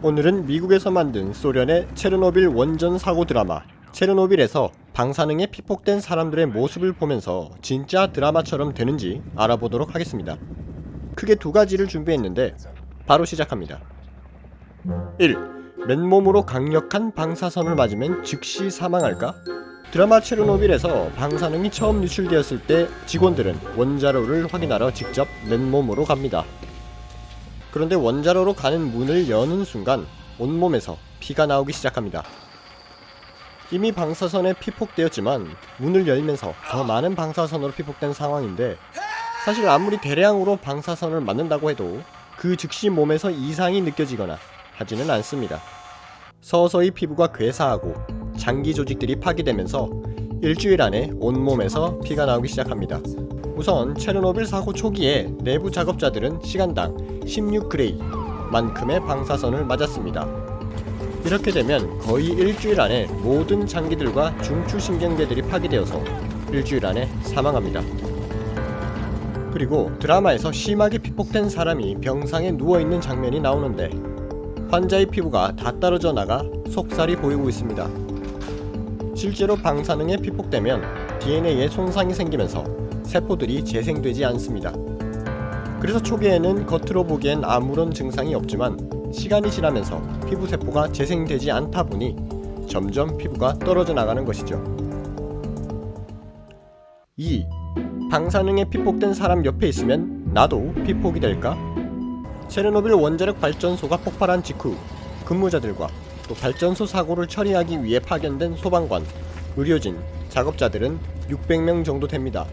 오늘은 미국에서 만든 소련의 체르노빌 원전 사고 드라마 체르노빌에서 방사능에 피폭된 사람들의 모습을 보면서 진짜 드라마처럼 되는지 알아보도록 하겠습니다. 크게 두 가지를 준비했는데 바로 시작합니다. 1. 맨몸으로 강력한 방사선을 맞으면 즉시 사망할까? 드라마 체르노빌에서 방사능이 처음 유출되었을 때 직원들은 원자로를 확인하러 직접 맨몸으로 갑니다. 그런데 원자로로 가는 문을 여는 순간 온몸에서 피가 나오기 시작합니다. 이미 방사선에 피폭되었지만 문을 열면서 더 많은 방사선으로 피폭된 상황인데, 사실 아무리 대량으로 방사선을 맞는다고 해도 그 즉시 몸에서 이상이 느껴지거나 하지는 않습니다. 서서히 피부가 괴사하고 장기 조직들이 파괴되면서 일주일 안에 온몸에서 피가 나오기 시작합니다. 우선 체르노빌 사고 초기에 내부 작업자들은 시간당 16그레이 만큼의 방사선을 맞았습니다. 이렇게 되면 거의 일주일 안에 모든 장기들과 중추신경계들이 파괴되어서 일주일 안에 사망합니다. 그리고 드라마에서 심하게 피폭된 사람이 병상에 누워있는 장면이 나오는데 환자의 피부가 다 떨어져 나가 속살이 보이고 있습니다. 실제로 방사능에 피폭되면 DNA에 손상이 생기면서 세포들이 재생되지 않습니다. 그래서 초기에는 겉으로 보기엔 아무런 증상이 없지만 시간이 지나면서 피부 세포가 재생되지 않다 보니 점점 피부가 떨어져 나가는 것이죠. 2. 방사능에 피폭된 사람 옆에 있으면 나도 피폭이 될까? 체르노빌 원자력 발전소가 폭발한 직후 근무자들과 또 발전소 사고를 처리하기 위해 파견된 소방관, 의료진, 작업자들은 600명 정도 됩니다.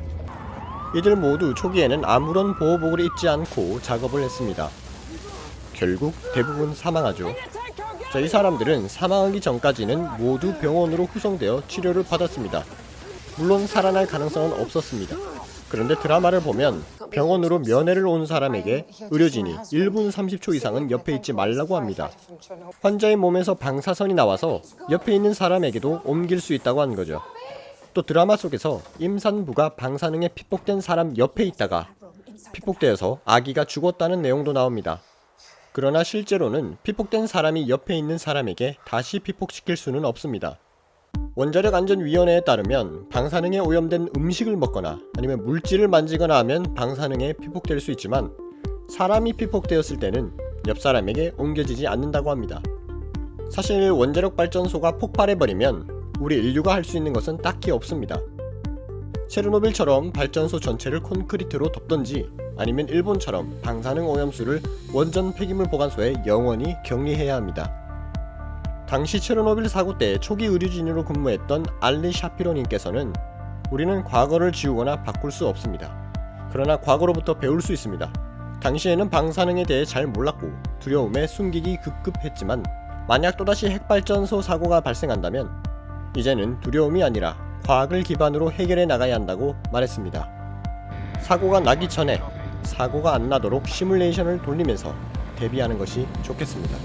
이들 모두 초기에는 아무런 보호복을 입지 않고 작업을 했습니다. 결국 대부분 사망하죠. 이 사람들은 사망하기 전까지는 모두 병원으로 후송되어 치료를 받았습니다. 물론 살아날 가능성은 없었습니다. 그런데 드라마를 보면 병원으로 면회를 온 사람에게 의료진이 1분 30초 이상은 옆에 있지 말라고 합니다. 환자의 몸에서 방사선이 나와서 옆에 있는 사람에게도 옮길 수 있다고 한 거죠. 또 드라마 속에서 임산부가 방사능에 피폭된 사람 옆에 있다가 피폭되어서 아기가 죽었다는 내용도 나옵니다. 그러나 실제로는 피폭된 사람이 옆에 있는 사람에게 다시 피폭시킬 수는 없습니다. 원자력안전위원회에 따르면 방사능에 오염된 음식을 먹거나 아니면 물질을 만지거나 하면 방사능에 피폭될 수 있지만 사람이 피폭되었을 때는 옆 사람에게 옮겨지지 않는다고 합니다. 사실 원자력 발전소가 폭발해버리면 우리 인류가 할 수 있는 것은 딱히 없습니다. 체르노빌처럼 발전소 전체를 콘크리트로 덮던지 아니면 일본처럼 방사능 오염수를 원전 폐기물 보관소에 영원히 격리해야 합니다. 당시 체르노빌 사고 때 초기 의료진으로 근무했던 알리 샤피로님께서는 우리는 과거를 지우거나 바꿀 수 없습니다. 그러나 과거로부터 배울 수 있습니다. 당시에는 방사능에 대해 잘 몰랐고 두려움에 숨기기 급급했지만 만약 또다시 핵발전소 사고가 발생한다면 이제는 두려움이 아니라 과학을 기반으로 해결해 나가야 한다고 말했습니다. 사고가 나기 전에 사고가 안 나도록 시뮬레이션을 돌리면서 대비하는 것이 좋겠습니다.